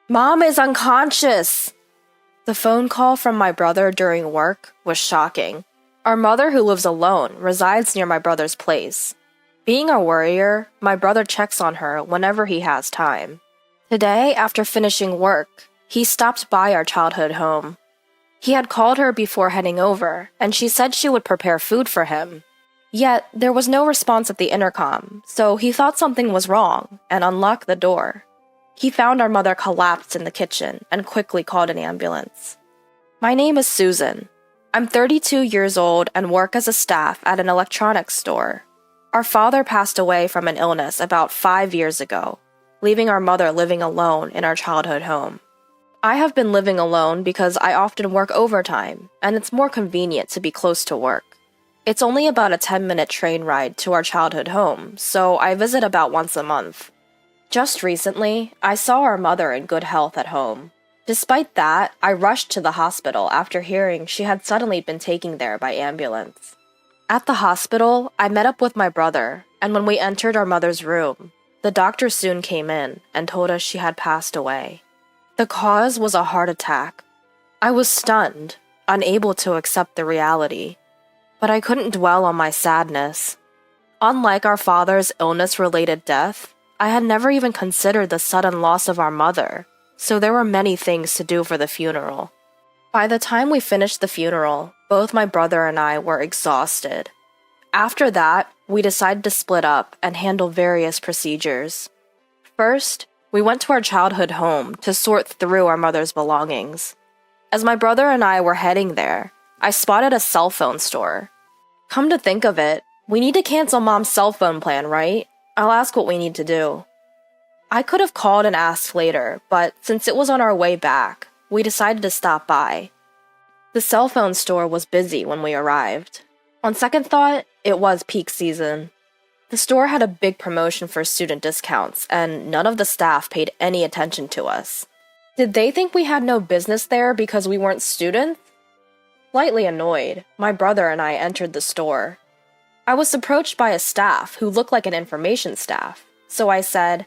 Mom is unconscious! The phone call from my brother during work was shocking. Our mother, who lives alone, resides near my brother's place. Being a worrier, my brother checks on her whenever he has time. Today, after finishing work, he stopped by our childhood home. He had called her before heading over, and she said she would prepare food for him. Yet, there was no response at the intercom, so he thought something was wrong and unlocked the door. He found our mother collapsed in the kitchen and quickly called an ambulance. My name is Susan. I'm 32 years old and work as a staff at an electronics store. Our father passed away from an illness about 5 years ago, leaving our mother living alone in our childhood home. I have been living alone because I often work overtime, and it's more convenient to be close to work. It's only about a 10-minute train ride to our childhood home, so I visit about once a month. Just recently, I saw our mother in good health at home. Despite that, I rushed to the hospital after hearing she had suddenly been taken there by ambulance. At the hospital, I met up with my brother, and when we entered our mother's room, the doctor soon came in and told us she had passed away. The cause was a heart attack. I was stunned, unable to accept the reality. But I couldn't dwell on my sadness. Unlike our father's illness-related death, I had never even considered the sudden loss of our mother, so there were many things to do for the funeral. By the time we finished the funeral, both my brother and I were exhausted. After that, we decided to split up and handle various procedures. First, we went to our childhood home to sort through our mother's belongings. As my brother and I were heading there, I spotted a cell phone store. Come to think of it, we need to cancel Mom's cell phone plan, right? I'll ask what we need to do. I could have called and asked later, but since it was on our way back, we decided to stop by. The cell phone store was busy when we arrived. On second thought, it was peak season. The store had a big promotion for student discounts, and none of the staff paid any attention to us. Did they think we had no business there because we weren't students? Slightly annoyed, my brother and I entered the store. I was approached by a staff who looked like an information staff, so I said,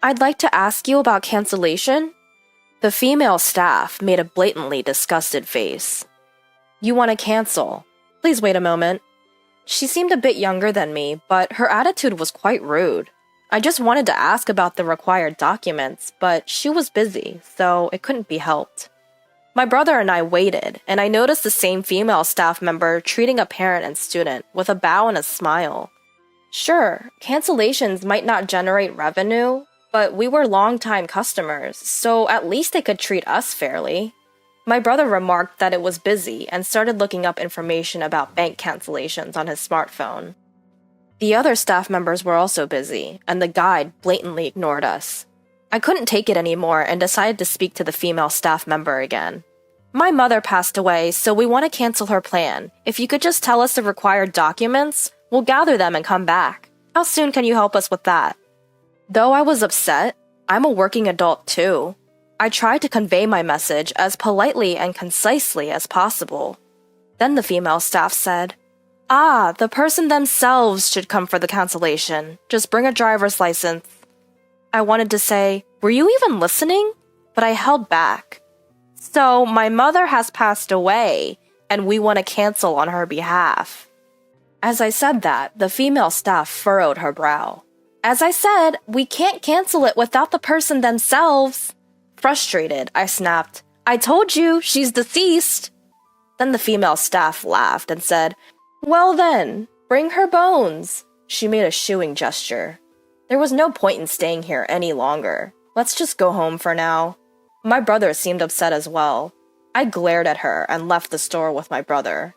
"I'd like to ask you about cancellation." The female staff made a blatantly disgusted face. "You want to cancel? Please wait a moment." She seemed a bit younger than me, but her attitude was quite rude. I just wanted to ask about the required documents, but she was busy, so it couldn't be helped. My brother and I waited, and I noticed the same female staff member treating a parent and student with a bow and a smile. Sure, cancellations might not generate revenue, but we were longtime customers, so at least they could treat us fairly. My brother remarked that it was busy and started looking up information about bank cancellations on his smartphone. The other staff members were also busy, and the guide blatantly ignored us. I couldn't take it anymore and decided to speak to the female staff member again. "My mother passed away, so we want to cancel her plan. If you could just tell us the required documents, we'll gather them and come back. How soon can you help us with that?" Though I was upset, I'm a working adult too. I tried to convey my message as politely and concisely as possible. Then the female staff said, "The person themselves should come for the cancellation. Just bring a driver's license." I wanted to say, "Were you even listening?" But I held back. "So my mother has passed away, and we want to cancel on her behalf." As I said that, the female staff furrowed her brow. "As I said, we can't cancel it without the person themselves." Frustrated, I snapped, "I told you, she's deceased." Then the female staff laughed and said, "Well then, bring her bones." She made a shooing gesture. There was no point in staying here any longer. Let's just go home for now. My brother seemed upset as well. I glared at her and left the store with my brother.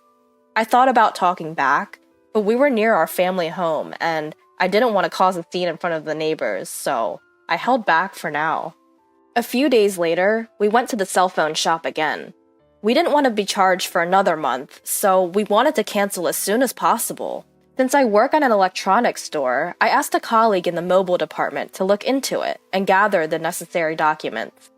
I thought about talking back, but we were near our family home and I didn't want to cause a scene in front of the neighbors, so I held back for now. A few days later, we went to the cell phone shop again. We didn't want to be charged for another month, so we wanted to cancel as soon as possible. Since I work at an electronics store, I asked a colleague in the mobile department to look into it and gather the necessary documents.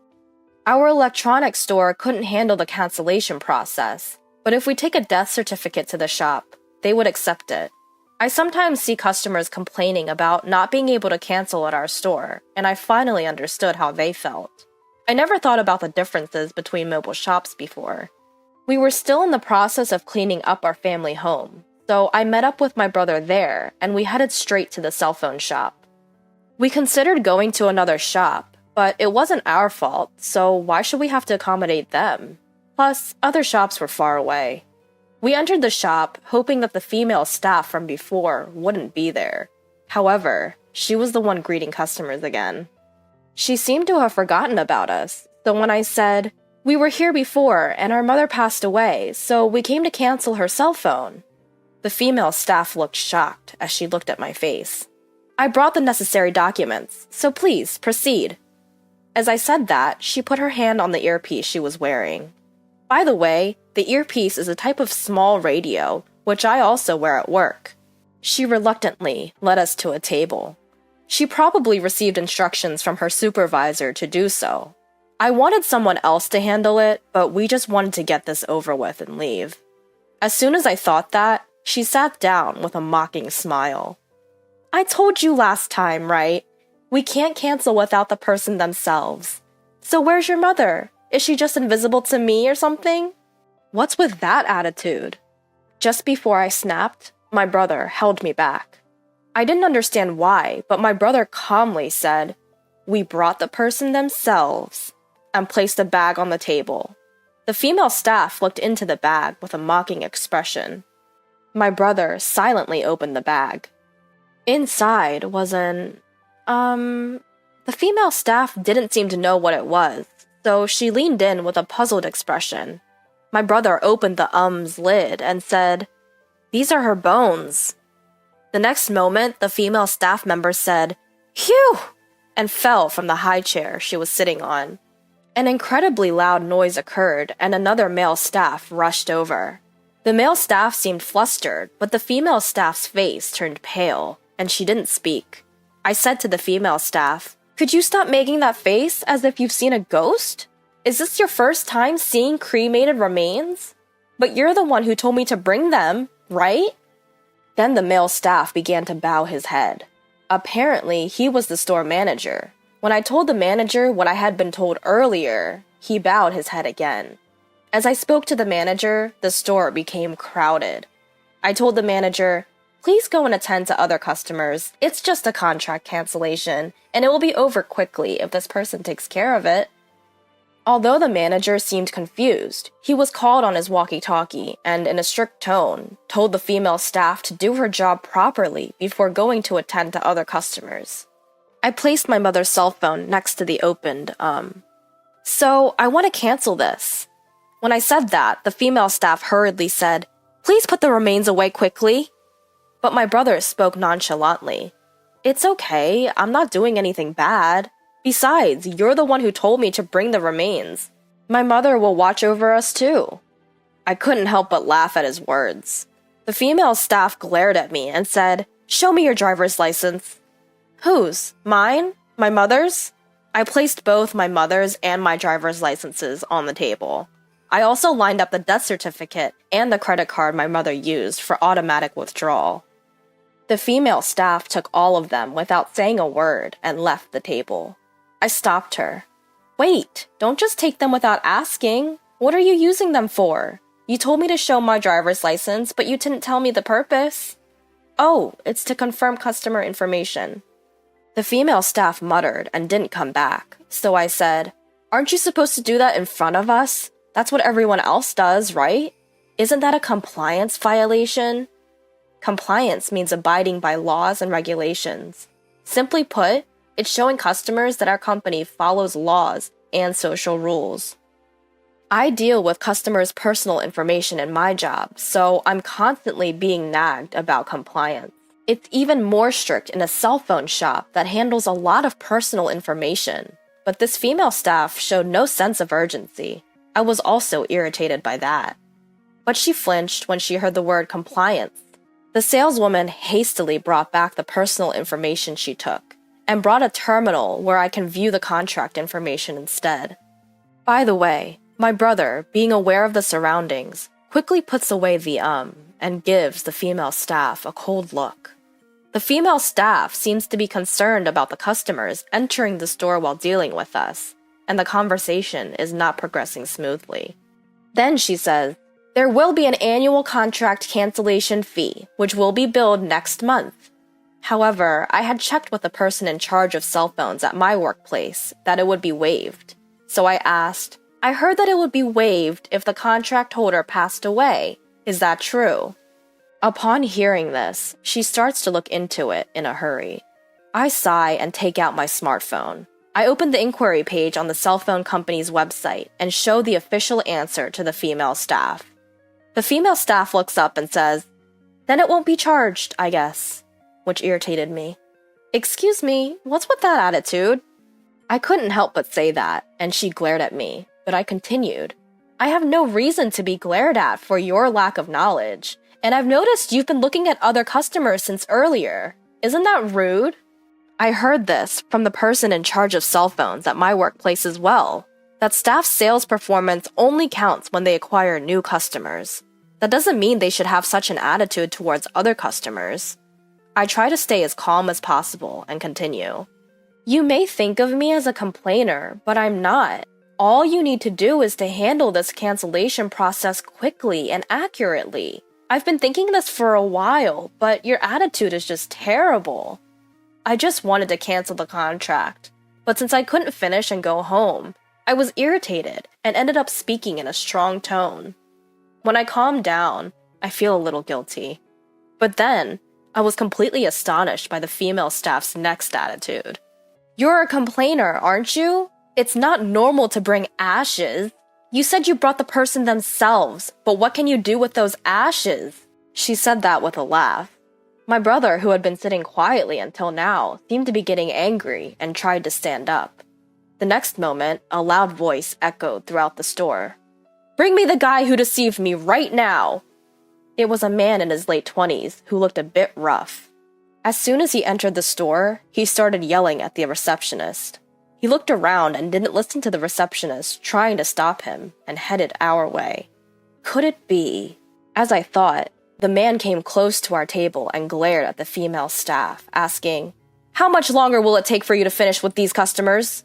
Our electronics store couldn't handle the cancellation process, but if we take a death certificate to the shop, they would accept it. I sometimes see customers complaining about not being able to cancel at our store, and I finally understood how they felt. I never thought about the differences between mobile shops before. We were still in the process of cleaning up our family home, so I met up with my brother there and we headed straight to the cell phone shop. We considered going to another shop, but it wasn't our fault, so why should we have to accommodate them? Plus, other shops were far away. We entered the shop, hoping that the female staff from before wouldn't be there. However, she was the one greeting customers again. She seemed to have forgotten about us, so when I said, "We were here before and our mother passed away, so we came to cancel her cell phone," the female staff looked shocked as she looked at my face. "I brought the necessary documents, so please proceed." As I said that, she put her hand on the earpiece she was wearing. By the way, the earpiece is a type of small radio, which I also wear at work. She reluctantly led us to a table. She probably received instructions from her supervisor to do so. I wanted someone else to handle it, but we just wanted to get this over with and leave. As soon as I thought that, she sat down with a mocking smile. "I told you last time, right? We can't cancel without the person themselves. So where's your mother? Is she just invisible to me or something?" What's with that attitude? Just before I snapped, my brother held me back. I didn't understand why, but my brother calmly said, "We brought the person themselves," and placed a bag on the table. The female staff looked into the bag with a mocking expression. My brother silently opened the bag. Inside was the female staff didn't seem to know what it was, so she leaned in with a puzzled expression. My brother opened the lid and said, "These are her bones." The next moment, the female staff member said, "Phew!" and fell from the high chair she was sitting on. An incredibly loud noise occurred and another male staff rushed over. The male staff seemed flustered, but the female staff's face turned pale, and she didn't speak. I said to the female staff, "Could you stop making that face as if you've seen a ghost? Is this your first time seeing cremated remains? But you're the one who told me to bring them, right?" Then the male staff began to bow his head. Apparently, he was the store manager. When I told the manager what I had been told earlier, he bowed his head again. As I spoke to the manager, the store became crowded. I told the manager, "Please go and attend to other customers. It's just a contract cancellation, and it will be over quickly if this person takes care of it." Although the manager seemed confused, he was called on his walkie-talkie and, in a strict tone, told the female staff to do her job properly before going to attend to other customers. I placed my mother's cell phone next to the opened, "So, I want to cancel this." When I said that, the female staff hurriedly said, "Please put the remains away quickly." But my brother spoke nonchalantly. "It's okay, I'm not doing anything bad. Besides, you're the one who told me to bring the remains. My mother will watch over us too." I couldn't help but laugh at his words. The female staff glared at me and said, "Show me your driver's license." "Whose? Mine? My mother's?" I placed both my mother's and my driver's licenses on the table. I also lined up the death certificate and the credit card my mother used for automatic withdrawal. The female staff took all of them without saying a word and left the table. I stopped her. "Wait, don't just take them without asking. What are you using them for? You told me to show my driver's license, but you didn't tell me the purpose." "Oh, it's to confirm customer information." The female staff muttered and didn't come back, so I said, "Aren't you supposed to do that in front of us? That's what everyone else does, right? Isn't that a compliance violation?" Compliance means abiding by laws and regulations. Simply put, it's showing customers that our company follows laws and social rules. I deal with customers' personal information in my job, so I'm constantly being nagged about compliance. It's even more strict in a cell phone shop that handles a lot of personal information, but this female staff showed no sense of urgency. I was also irritated by that. But she flinched when she heard the word compliance. The saleswoman hastily brought back the personal information she took, and brought a terminal where I can view the contract information instead. By the way, my brother, being aware of the surroundings, quickly puts away the and gives the female staff a cold look. The female staff seems to be concerned about the customers entering the store while dealing with us. and the conversation is not progressing smoothly. Then she says, "There will be an annual contract cancellation fee, which will be billed next month." However, I had checked with the person in charge of cell phones at my workplace that it would be waived. So I asked, "I heard that it would be waived if the contract holder passed away. Is that true?" Upon hearing this, she starts to look into it in a hurry. I sigh and take out my smartphone. I open the inquiry page on the cell phone company's website and show the official answer to the female staff. The female staff looks up and says, "Then it won't be charged, I guess," which irritated me. "Excuse me, what's with that attitude?" I couldn't help but say that, and she glared at me, but I continued. "I have no reason to be glared at for your lack of knowledge, and I've noticed you've been looking at other customers since earlier. Isn't that rude?" I heard this from the person in charge of cell phones at my workplace as well, that staff sales performance only counts when they acquire new customers. That doesn't mean they should have such an attitude towards other customers. I try to stay as calm as possible and continue. "You may think of me as a complainer, but I'm not. All you need to do is to handle this cancellation process quickly and accurately. I've been thinking this for a while, but your attitude is just terrible." I just wanted to cancel the contract, but since I couldn't finish and go home, I was irritated and ended up speaking in a strong tone. When I calmed down, I feel a little guilty. But then, I was completely astonished by the female staff's next attitude. "You're a complainer, aren't you? It's not normal to bring ashes. You said you brought the person themselves, but what can you do with those ashes?" She said that with a laugh. My brother, who had been sitting quietly until now, seemed to be getting angry and tried to stand up. The next moment, a loud voice echoed throughout the store. "Bring me the guy who deceived me right now!" It was a man in his late 20s who looked a bit rough. As soon as he entered the store, he started yelling at the receptionist. He looked around and didn't listen to the receptionist trying to stop him and headed our way. Could it be? As I thought, the man came close to our table and glared at the female staff, asking, "How much longer will it take for you to finish with these customers?"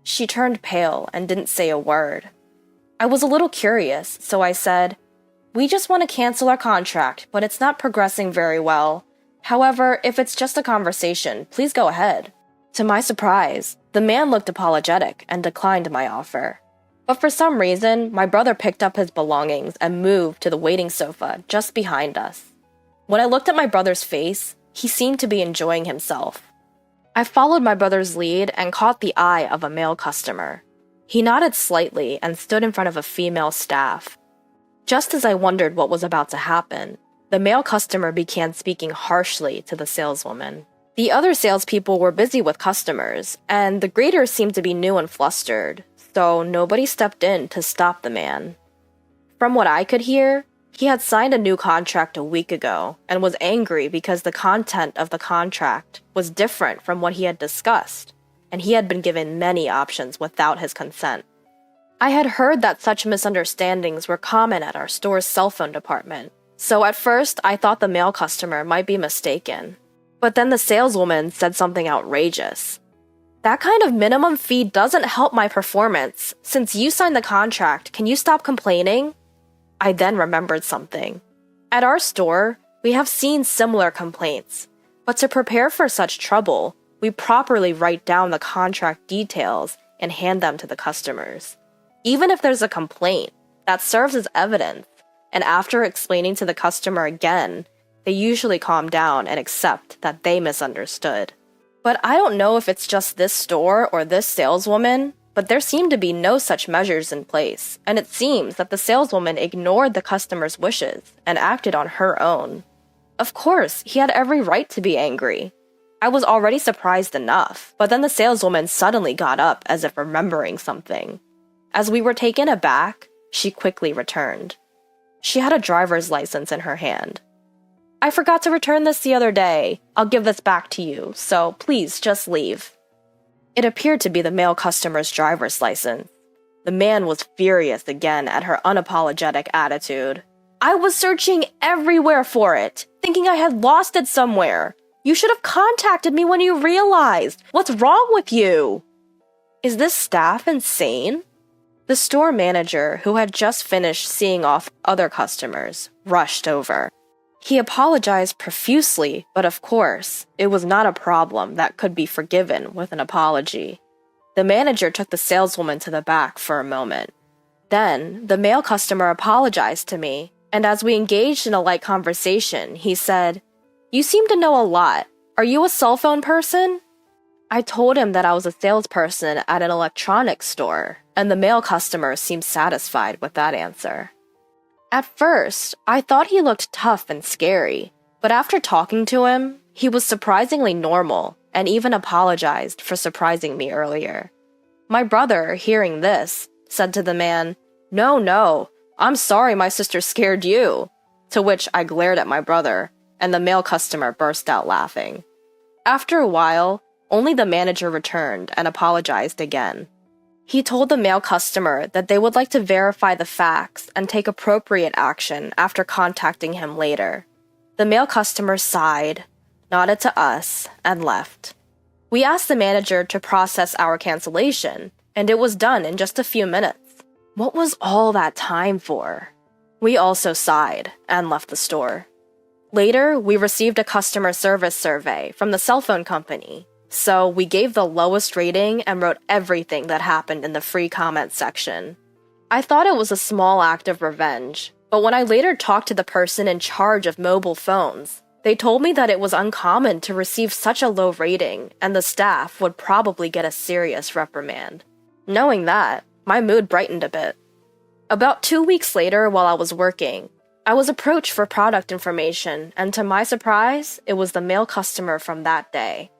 She turned pale and didn't say a word. I was a little curious, so I said, "We just want to cancel our contract, but it's not progressing very well. However, if it's just a conversation, please go ahead." To my surprise, the man looked apologetic and declined my offer. But for some reason, my brother picked up his belongings and moved to the waiting sofa just behind us. When I looked at my brother's face, he seemed to be enjoying himself. I followed my brother's lead and caught the eye of a male customer. He nodded slightly and stood in front of a female staff. Just as I wondered what was about to happen, the male customer began speaking harshly to the saleswoman. The other salespeople were busy with customers, and the greeters seemed to be new and flustered, so nobody stepped in to stop the man. From what I could hear, he had signed a new contract a week ago and was angry because the content of the contract was different from what he had discussed, and he had been given many options without his consent. I had heard that such misunderstandings were common at our store's cell phone department, so at first I thought the male customer might be mistaken. But then the saleswoman said something outrageous. "That kind of minimum fee doesn't help my performance. Since you signed the contract, can you stop complaining?" I then remembered something. At our store, we have seen similar complaints, but to prepare for such trouble, we properly write down the contract details and hand them to the customers. Even if there's a complaint, that serves as evidence, and after explaining to the customer again, they usually calm down and accept that they misunderstood. But I don't know if it's just this store or this saleswoman, but there seem to be no such measures in place, and it seems that the saleswoman ignored the customer's wishes and acted on her own. Of course, he had every right to be angry. I was already surprised enough, but then the saleswoman suddenly got up as if remembering something. As we were taken aback, she quickly returned. She had a driver's license in her hand. "I forgot to return this the other day. I'll give this back to you, so please just leave." It appeared to be the male customer's driver's license. The man was furious again at her unapologetic attitude. "I was searching everywhere for it, thinking I had lost it somewhere. You should have contacted me when you realized. What's wrong with you?" Is this staff insane? The store manager, who had just finished seeing off other customers, rushed over. He apologized profusely, but of course, it was not a problem that could be forgiven with an apology. The manager took the saleswoman to the back for a moment. Then, the male customer apologized to me, and as we engaged in a light conversation, he said, "You seem to know a lot. Are you a cell phone person?" I told him that I was a salesperson at an electronics store, and the male customer seemed satisfied with that answer. At first, I thought he looked tough and scary, but after talking to him, he was surprisingly normal and even apologized for surprising me earlier. My brother, hearing this, said to the man, No, I'm sorry my sister scared you," to which I glared at my brother, and the male customer burst out laughing. After a while, only the manager returned and apologized again. He told the male customer that they would like to verify the facts and take appropriate action after contacting him later. The male customer sighed, nodded to us, and left. We asked the manager to process our cancellation, and it was done in just a few minutes. What was all that time for? We also sighed and left the store. Later, we received a customer service survey from the cell phone company, so we gave the lowest rating and wrote everything that happened in the free comment section. I thought it was a small act of revenge, but when I later talked to the person in charge of mobile phones, they told me that it was uncommon to receive such a low rating, and the staff would probably get a serious reprimand. Knowing that, my mood brightened a bit. About 2 weeks later, while I was working, I was approached for product information, and to my surprise, it was the male customer from that day.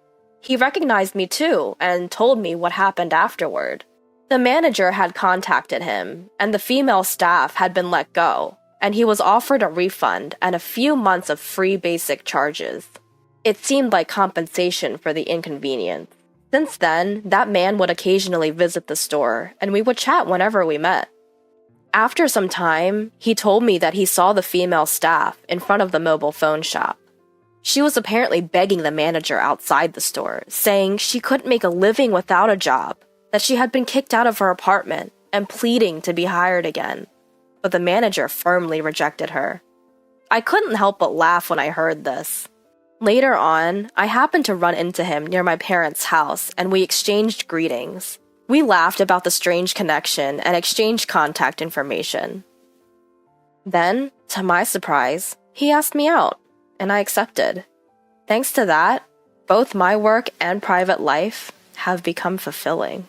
He recognized me too, and told me what happened afterward. The manager had contacted him, and the female staff had been let go, and he was offered a refund and a few months of free basic charges. It seemed like compensation for the inconvenience. Since then, that man would occasionally visit the store, and we would chat whenever we met. After some time, he told me that he saw the female staff in front of the mobile phone shop. She was apparently begging the manager outside the store, saying she couldn't make a living without a job, that she had been kicked out of her apartment, and pleading to be hired again. But the manager firmly rejected her. I couldn't help but laugh when I heard this. Later on, I happened to run into him near my parents' house, and we exchanged greetings. We laughed about the strange connection and exchanged contact information. Then, to my surprise, he asked me out, and I accepted. Thanks to that, both my work and private life have become fulfilling.